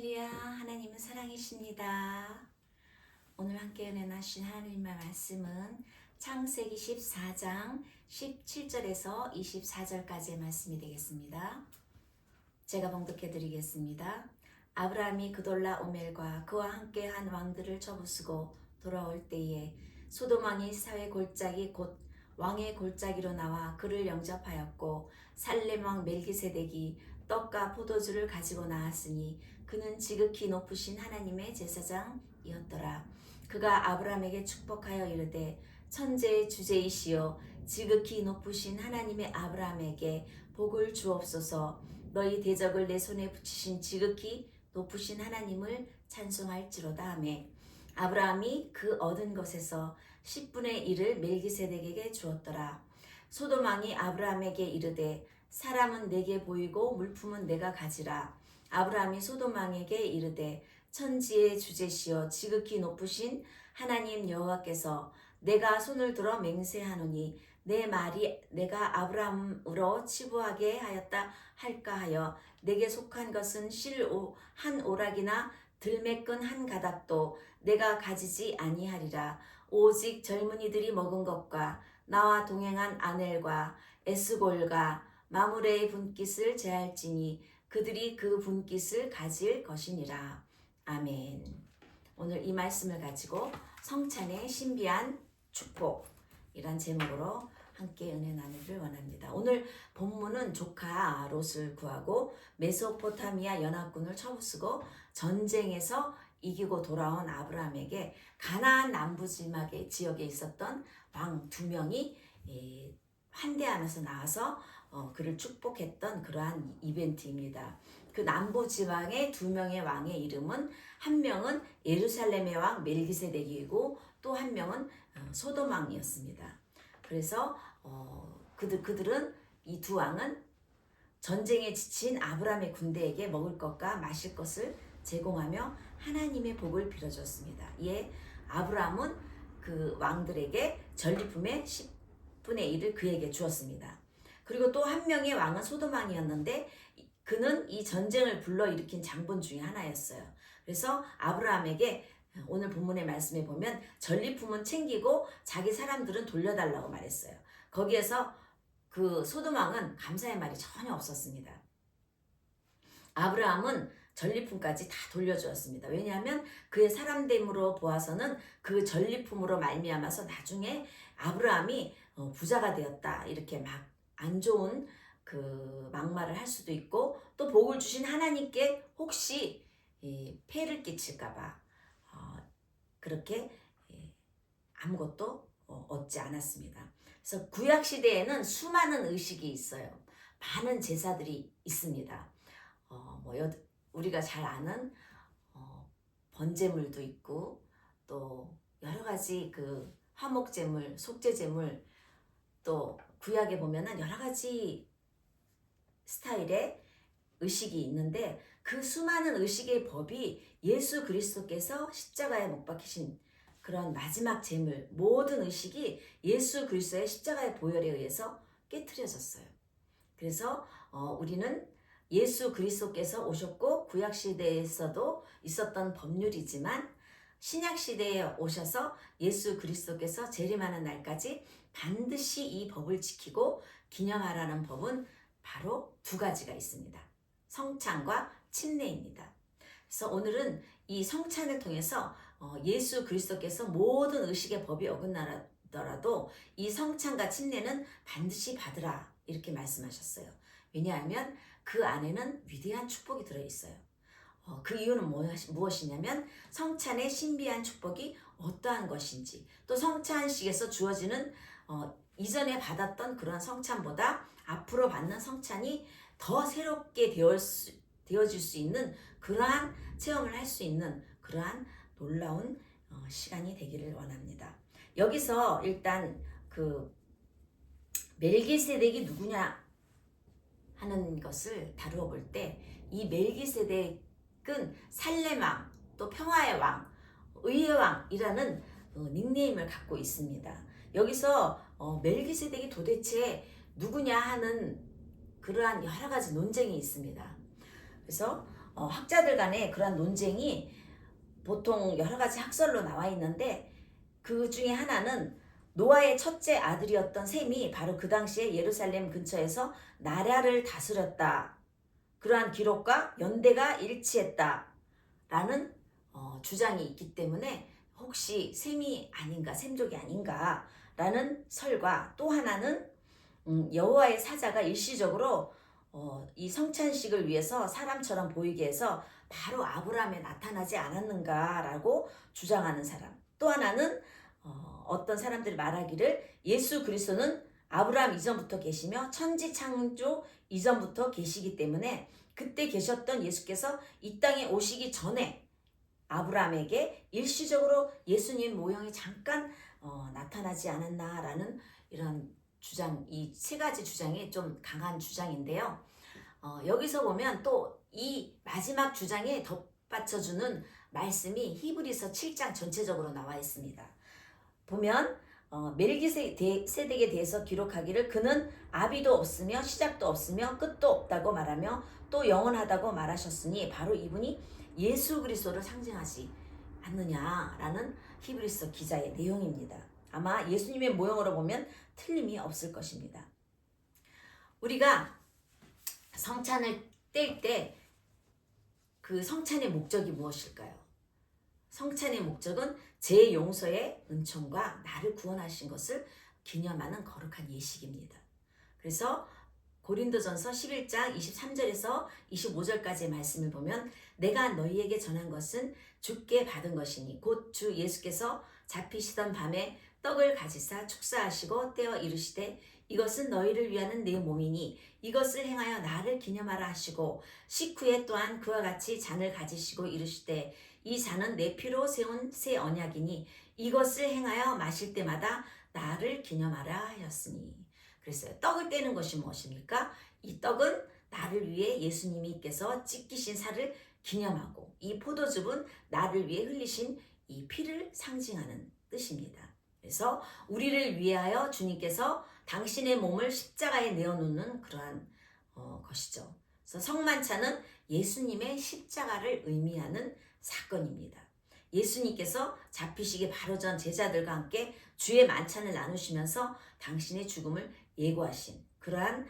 할렐루야, 하나님은 사랑이십니다. 오늘 함께 은혜 나신 하나님의 말씀은 창세기 14장 17절에서 24절까지의 말씀이 되겠습니다. 제가 봉독해 드리겠습니다. 아브라함이 그돌라오멜과 그와 함께한 왕들을 쳐부수고 돌아올 때에 소돔 왕이 사회 골짜기 곧 왕의 골짜기로 나와 그를 영접하였고 살렘 왕 멜기세덱이 떡과 포도주를 가지고 나왔으니 그는 지극히 높으신 하나님의 제사장이었더라. 그가 아브라함에게 축복하여 이르되 천재의 주제이시여 지극히 높으신 하나님의 아브라함에게 복을 주옵소서. 너희 대적을 내 손에 붙이신 지극히 높으신 하나님을 찬송할지로다 하매 아브라함이 그 얻은 것에서 10분의 1을 멜기세덱에게 주었더라. 소돔 왕이 아브라함에게 이르되 사람은 내게 보이고 물품은 내가 가지라. 아브라함이 소돔 왕에게 이르되 천지의 주제시여 지극히 높으신 하나님 여호와께서 내가 손을 들어 맹세하노니 내 말이 내가 아브라함으로 치부하게 하였다 할까 하여 내게 속한 것은 실 한 오락이나 들매끈 한 가닥도 내가 가지지 아니하리라. 오직 젊은이들이 먹은 것과 나와 동행한 아넬과 에스골과 마므레의 분깃을 제할지니 그들이 그 분깃을 가질 것이니라. 아멘. 오늘 이 말씀을 가지고 성찬의 신비한 축복이란 제목으로 함께 은혜 나누기를 원합니다. 오늘 본문은 조카 롯을 구하고 메소포타미아 연합군을 쳐부수고 전쟁에서 이기고 돌아온 아브라함에게 가나안 남부 지역에 있었던 왕 2명이 환대하면서 나와서 그를 축복했던 그러한 이벤트입니다. 그 남부 지방의 2명의 왕의 이름은 한 명은 예루살렘의 왕 멜기세덱이고 또 한 명은 소돔 왕이었습니다. 그래서 그들은 이 두 왕은 전쟁에 지친 아브라함의 군대에게 먹을 것과 마실 것을 제공하며 하나님의 복을 빌어줬습니다. 이에 아브라함은 그 왕들에게 전리품의 10분의 1을 그에게 주었습니다. 그리고 또 한 명의 왕은 소돔 왕이었는데 그는 이 전쟁을 불러일으킨 장본 중에 하나였어요. 그래서 아브라함에게 오늘 본문의 말씀에 보면 전리품은 챙기고 자기 사람들은 돌려달라고 말했어요. 거기에서 그 소돔 왕은 감사의 말이 전혀 없었습니다. 아브라함은 전리품까지 다 돌려주었습니다. 왜냐하면 그의 사람됨으로 보아서는 그 전리품으로 말미암아서 나중에 아브라함이 부자가 되었다 이렇게 막 안 좋은 그 막말을 할 수도 있고 또 복을 주신 하나님께 혹시 폐를 끼칠까봐 그렇게 아무것도 얻지 않았습니다. 그래서 구약 시대에는 수많은 의식이 있어요. 많은 제사들이 있습니다. 우리가 잘 아는 번제물도 있고 또 여러 가지 그 화목제물, 속죄제물 또 구약에 보면은 여러 가지 스타일의 의식이 있는데 그 수많은 의식의 법이 예수 그리스도께서 십자가에 못 박히신 그런 마지막 제물 모든 의식이 예수 그리스도의 십자가의 보혈에 의해서 깨트려졌어요. 그래서 우리는 예수 그리스도께서 오셨고 구약 시대에서도 있었던 법률이지만 신약 시대에 오셔서 예수 그리스도께서 재림하는 날까지 반드시 이 법을 지키고 기념하라는 법은 바로 2가지가 있습니다. 성찬과 침례입니다. 그래서 오늘은 이 성찬을 통해서 예수 그리스도께서 모든 의식의 법이 어긋나더라도 이 성찬과 침례는 반드시 받으라 이렇게 말씀하셨어요. 왜냐하면 그 안에는 위대한 축복이 들어있어요. 그 이유는 무엇이냐면 성찬의 신비한 축복이 어떠한 것인지 또 성찬식에서 주어지는 이전에 받았던 그런 성찬보다 앞으로 받는 성찬이 더 새롭게 되어질 수 있는 그러한 체험을 할 수 있는 그러한 놀라운 시간이 되기를 원합니다. 여기서 일단 그 멜기세덱이 누구냐 하는 것을 다루어 볼 때 이 멜기세덱은 살렘 왕, 또 평화의 왕, 의의 왕이라는 닉네임을 갖고 있습니다. 여기서 멜기세덱이 도대체 누구냐 하는 그러한 여러 가지 논쟁이 있습니다. 그래서 학자들 간에 그러한 논쟁이 보통 여러 가지 학설로 나와 있는데, 그 중에 하나는 노아의 첫째 아들이었던 셈이 바로 그 당시에 예루살렘 근처에서 나라를 다스렸다. 그러한 기록과 연대가 일치했다. 라는 주장이 있기 때문에 혹시 셈이 아닌가, 셈족이 아닌가 라는 설과, 또 하나는 여호와의 사자가 일시적으로 이 성찬식을 위해서 사람처럼 보이게 해서 바로 아브라함에 나타나지 않았는가라고 주장하는 사람. 또 하나는 어떤 사람들이 말하기를 예수 그리스도는 아브라함 이전부터 계시며 천지 창조 이전부터 계시기 때문에 그때 계셨던 예수께서 이 땅에 오시기 전에 아브라함에게 일시적으로 예수님 모형이 잠깐 나타나지 않았나라는 이런 주장, 이 세 가지 주장이 좀 강한 주장인데요. 여기서 보면 또 이 마지막 주장에 덧받쳐주는 말씀이 히브리서 7장 전체적으로 나와 있습니다. 보면 멜기세덱에 대해서 기록하기를 그는 아비도 없으며 시작도 없으며 끝도 없다고 말하며 또 영원하다고 말하셨으니 바로 이분이 예수 그리스도를 상징하지 않느냐라는 히브리서 기자의 내용입니다. 아마 예수님의 모형으로 보면 틀림이 없을 것입니다. 우리가 성찬을 뗄 때 그 성찬의 목적이 무엇일까요? 성찬의 목적은 제 용서의 은총과 나를 구원하신 것을 기념하는 거룩한 예식입니다. 그래서 고린도전서 11장 23절에서 25절까지의 말씀을 보면 내가 너희에게 전한 것은 주께 받은 것이니 곧 주 예수께서 잡히시던 밤에 떡을 가지사 축사하시고 떼어 이르시되 이것은 너희를 위하는 내 몸이니 이것을 행하여 나를 기념하라 하시고 식후에 또한 그와 같이 잔을 가지시고 이르시되 이 잔은 내 피로 세운 새 언약이니 이것을 행하여 마실 때마다 나를 기념하라 하였으니. 그래서 떡을 떼는 것이 무엇입니까? 이 떡은 나를 위해 예수님께서 찢기신 살을 기념하고 이 포도즙은 나를 위해 흘리신 이 피를 상징하는 뜻입니다. 그래서 우리를 위하여 주님께서 당신의 몸을 십자가에 내어놓는 그러한 것이죠. 그래서 성만찬은 예수님의 십자가를 의미하는 사건입니다. 예수님께서 잡히시기 바로 전 제자들과 함께 주의 만찬을 나누시면서 당신의 죽음을 예고하신 그러한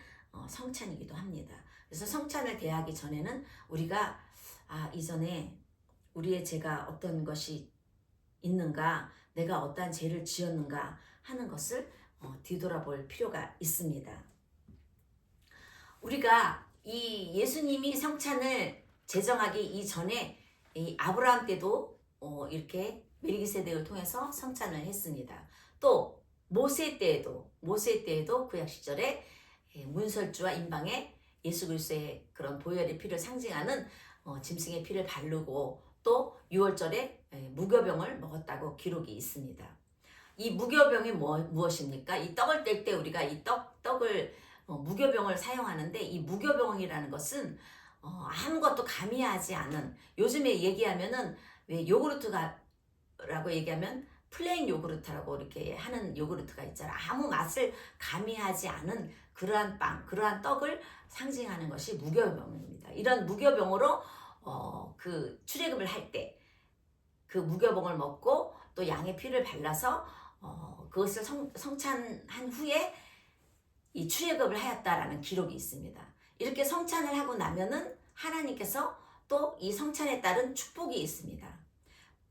성찬이기도 합니다. 그래서 성찬을 대하기 전에는 우리가 이전에 우리의 죄가 어떤 것이 있는가, 내가 어떠한 죄를 지었는가 하는 것을 뒤돌아볼 필요가 있습니다. 우리가 이 예수님이 성찬을 제정하기 이전에 이 아브라함 때도 이렇게 멜기세덱을 통해서 성찬을 했습니다. 또 모세 때에도 구약 시절에 문설주와 임방에 예수 그리스도의 그런 보혈의 피를 상징하는 짐승의 피를 바르고 또 유월절에 무교병을 먹었다고 기록이 있습니다. 이 무교병이 무엇입니까? 이 떡을 뗄 때 우리가 이 떡을 무교병을 사용하는데 이 무교병이라는 것은 아무것도 가미하지 않은, 요즘에 얘기하면은 왜 요구르트라고 얘기하면 플레인 요구르트라고 이렇게 하는 요구르트가 있잖아. 아무 맛을 가미하지 않은 그러한 빵, 그러한 떡을 상징하는 것이 무교병입니다. 이런 무교병으로 그 출애굽을 할 때 그 무교병을 먹고 또 양의 피를 발라서 그것을 성찬한 후에 이 출애굽을 하였다라는 기록이 있습니다. 이렇게 성찬을 하고 나면은 하나님께서 또 이 성찬에 따른 축복이 있습니다.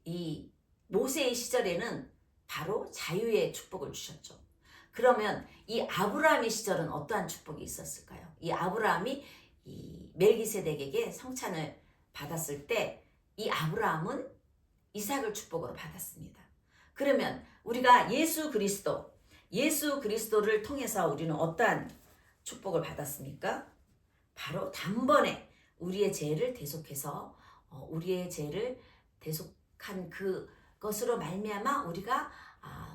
이 모세의 시절에는 바로 자유의 축복을 주셨죠. 그러면 이 아브라함의 시절은 어떠한 축복이 있었을까요? 이 아브라함이 이 멜기세덱에게 성찬을 받았을 때 이 아브라함은 이삭을 축복으로 받았습니다. 그러면 우리가 예수 그리스도를 통해서 우리는 어떠한 축복을 받았습니까? 바로 단번에 우리의 죄를 대속해서 우리의 죄를 대속한 그것으로 말미암아 우리가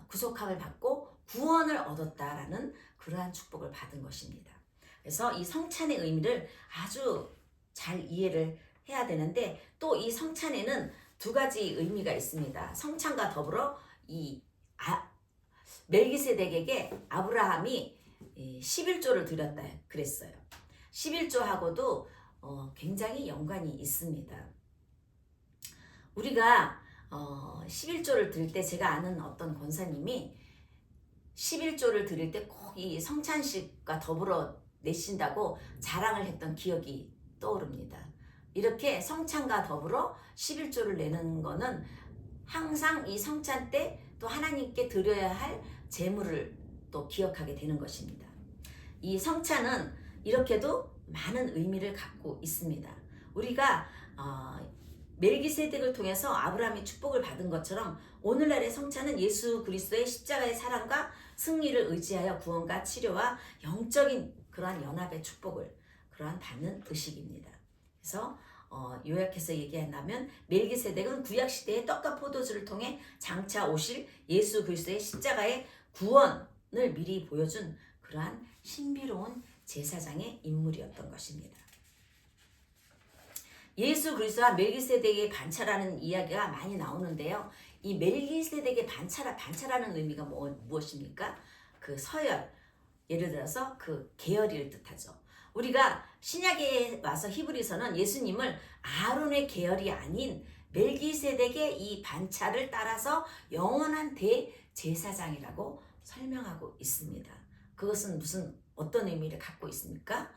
구속함을 받고 구원을 얻었다라는 그러한 축복을 받은 것입니다. 그래서 이 성찬의 의미를 아주 잘 이해를 해야 되는데, 또 이 성찬에는 두 가지 의미가 있습니다. 성찬과 더불어 이 멜기세덱에게 아브라함이 11조를 드렸다 그랬어요. 11조하고도 굉장히 연관이 있습니다. 우리가 11조를 드릴 때 제가 아는 어떤 권사님이 11조를 드릴 때 꼭 이 성찬식과 더불어 내신다고 자랑을 했던 기억이 떠오릅니다. 이렇게 성찬과 더불어 11조를 내는 거는 항상 이 성찬 때 또 하나님께 드려야 할 제물을 또 기억하게 되는 것입니다. 이 성찬은 이렇게도 많은 의미를 갖고 있습니다. 우리가 멜기세덱을 통해서 아브라함이 축복을 받은 것처럼 오늘날의 성찬은 예수 그리스도의 십자가의 사랑과 승리를 의지하여 구원과 치료와 영적인 그러한 연합의 축복을 그러한 받는 의식입니다. 그래서 요약해서 얘기한다면 멜기세덱은 구약시대의 떡과 포도주를 통해 장차 오실 예수 그리스도의 십자가의 구원을 미리 보여준 그러한 신비로운 제사장의 인물이었던 것입니다. 예수 그리스도와 멜기세덱의 반차라는 이야기가 많이 나오는데요. 이 멜기세덱의 반차라는 의미가 무엇입니까? 그 서열, 예를 들어서 그 계열을 뜻하죠. 우리가 신약에 와서 히브리서는 예수님을 아론의 계열이 아닌 멜기세덱의 이 반차를 따라서 영원한 대제사장이라고 설명하고 있습니다. 그것은 어떤 의미를 갖고 있습니까?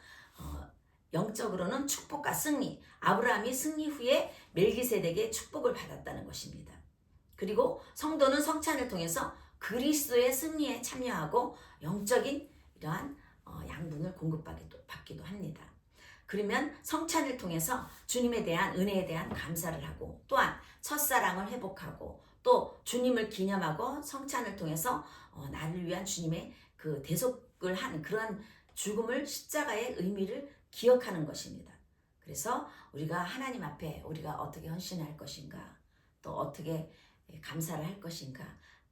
영적으로는 축복과 승리, 아브라함이 승리 후에 멜기세덱의 축복을 받았다는 것입니다. 그리고 성도는 성찬을 통해서 그리스도의 승리에 참여하고 영적인 이러한 양분을 공급받기도 합니다. 그러면 성찬을 통해서 주님에 대한 은혜에 대한 감사를 하고 또한 첫사랑을 회복하고 또 주님을 기념하고 성찬을 통해서 나를 위한 주님의 그 대속을 한 그러한 죽음을 십자가의 의미를 기억하는 것입니다. 그래서 우리가 하나님 앞에 우리가 어떻게 헌신할 것인가, 또 어떻게 감사를 할 것인가,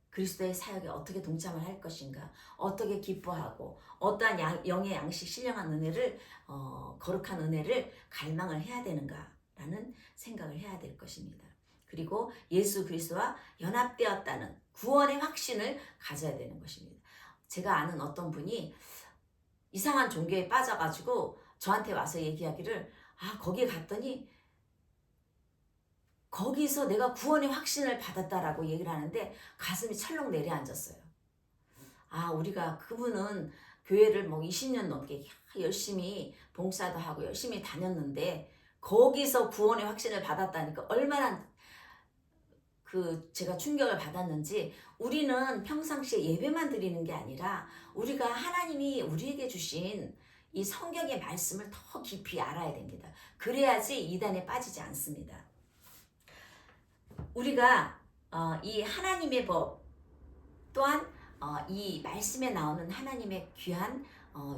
그리스도의 사역에 어떻게 동참을 할 것인가, 어떻게 기뻐하고 어떠한 영의 양식 신령한 은혜를 거룩한 은혜를 갈망을 해야 되는가라는 생각을 해야 될 것입니다. 그리고 예수 그리스도와 연합되었다는 구원의 확신을 가져야 되는 것입니다. 제가 아는 어떤 분이 이상한 종교에 빠져가지고 저한테 와서 얘기하기를 거기에 갔더니 거기서 내가 구원의 확신을 받았다라고 얘기를 하는데 가슴이 철렁 내려앉았어요. 우리가 그분은 교회를 20년 넘게 열심히 봉사도 하고 열심히 다녔는데 거기서 구원의 확신을 받았다니까 얼마나 제가 충격을 받았는지, 우리는 평상시에 예배만 드리는 게 아니라 우리가 하나님이 우리에게 주신 이 성경의 말씀을 더 깊이 알아야 됩니다. 그래야지 이단에 빠지지 않습니다. 우리가 이 하나님의 법 또한 이 말씀에 나오는 하나님의 귀한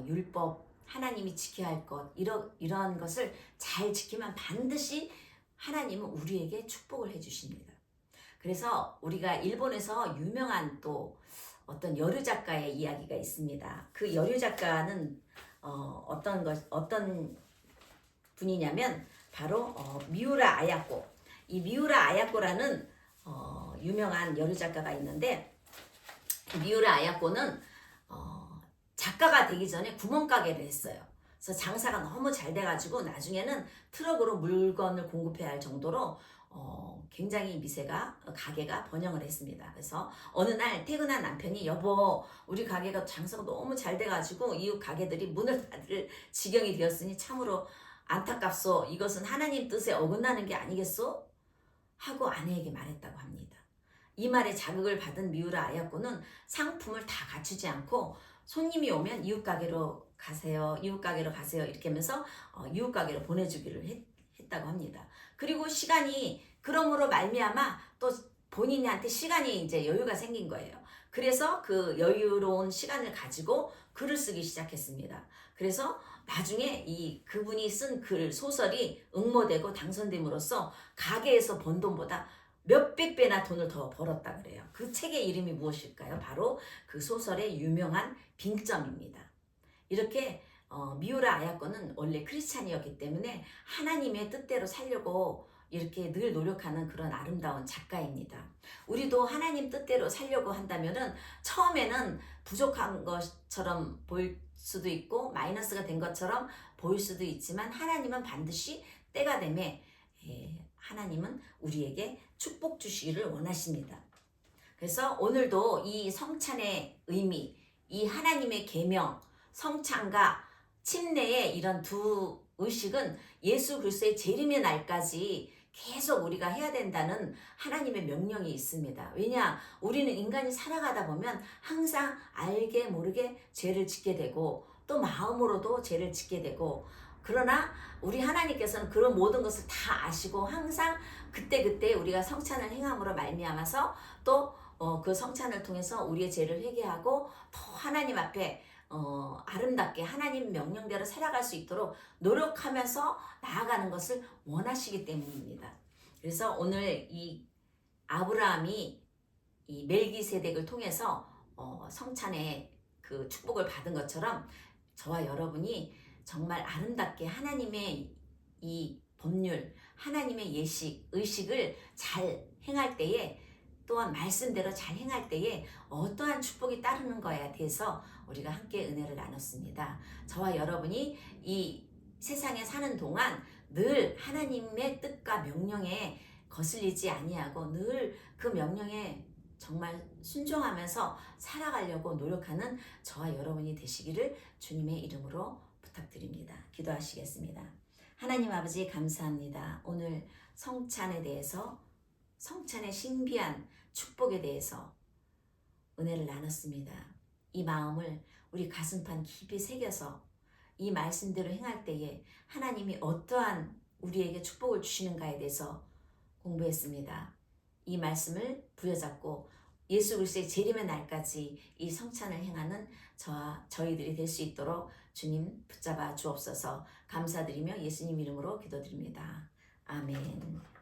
율법, 하나님이 지켜야 할 것, 이런 것을 잘 지키면 반드시 하나님은 우리에게 축복을 해주십니다. 그래서 우리가 일본에서 유명한 또 어떤 여류 작가의 이야기가 있습니다. 그 여류 작가는 어떤 분이냐면 바로 미우라 아야코. 이 미우라 아야코라는 유명한 여류 작가가 있는데, 미우라 아야코는 작가가 되기 전에 구멍가게를 했어요. 그래서 장사가 너무 잘 돼가지고 나중에는 트럭으로 물건을 공급해야 할 정도로 굉장히 가게가 번영을 했습니다. 그래서 어느 날 퇴근한 남편이 여보, 우리 가게가 장사가 너무 잘 돼가지고 이웃 가게들이 문을 닫을 지경이 되었으니 참으로 안타깝소. 이것은 하나님 뜻에 어긋나는 게 아니겠소? 하고 아내에게 말했다고 합니다. 이 말에 자극을 받은 미우라 아야코는 상품을 다 갖추지 않고 손님이 오면 이웃 가게로 가세요 이렇게 하면서 이웃 가게로 보내주기를 했다고 합니다. 그리고 시간이 그러므로 말미암아 또 본인한테 시간이 이제 여유가 생긴 거예요. 그래서 그 여유로운 시간을 가지고 글을 쓰기 시작했습니다. 그래서 나중에 그분이 쓴 글 소설이 응모되고 당선됨으로써 가게에서 번 돈보다 몇백 배나 돈을 더 벌었다 그래요. 그 책의 이름이 무엇일까요? 바로 그 소설의 유명한 빙점입니다. 이렇게 미우라 아야코는 원래 크리스찬이었기 때문에 하나님의 뜻대로 살려고 이렇게 늘 노력하는 그런 아름다운 작가입니다. 우리도 하나님 뜻대로 살려고 한다면은 처음에는 부족한 것처럼 보일 수도 있고 마이너스가 된 것처럼 보일 수도 있지만 하나님은 반드시 때가 되면 하나님은 우리에게 축복 주시기를 원하십니다. 그래서 오늘도 이 성찬의 의미, 이 하나님의 계명, 성찬과 침례의 이런 두 의식은 예수 그리스도의 재림의 날까지 계속 우리가 해야 된다는 하나님의 명령이 있습니다. 왜냐? 우리는 인간이 살아가다 보면 항상 알게 모르게 죄를 짓게 되고 또 마음으로도 죄를 짓게 되고, 그러나 우리 하나님께서는 그런 모든 것을 다 아시고 항상 그때그때 우리가 성찬을 행함으로 말미암아서 또 그 성찬을 통해서 우리의 죄를 회개하고 더 하나님 앞에 아름답게 하나님 명령대로 살아갈 수 있도록 노력하면서 나아가는 것을 원하시기 때문입니다. 그래서 오늘 이 아브라함이 이 멜기세덱을 통해서 성찬의 그 축복을 받은 것처럼 저와 여러분이 정말 아름답게 하나님의 이 법률, 하나님의 예식, 의식을 잘 행할 때에, 또한 말씀대로 잘 행할 때에 어떠한 축복이 따르는 거에 대해서 우리가 함께 은혜를 나눴습니다. 저와 여러분이 이 세상에 사는 동안 늘 하나님의 뜻과 명령에 거슬리지 아니하고 늘 그 명령에 정말 순종하면서 살아가려고 노력하는 저와 여러분이 되시기를 주님의 이름으로 부탁드립니다. 기도하시겠습니다. 하나님 아버지 감사합니다. 오늘 성찬에 대해서, 성찬의 신비한 축복에 대해서 은혜를 나눴습니다. 이 마음을 우리 가슴판 깊이 새겨서 이 말씀대로 행할 때에 하나님이 어떠한 우리에게 축복을 주시는가에 대해서 공부했습니다. 이 말씀을 부여잡고 예수 그리스도의 재림의 날까지 이 성찬을 행하는 저와 저희들이 될 수 있도록 주님 붙잡아 주옵소서. 감사드리며 예수님 이름으로 기도드립니다. 아멘.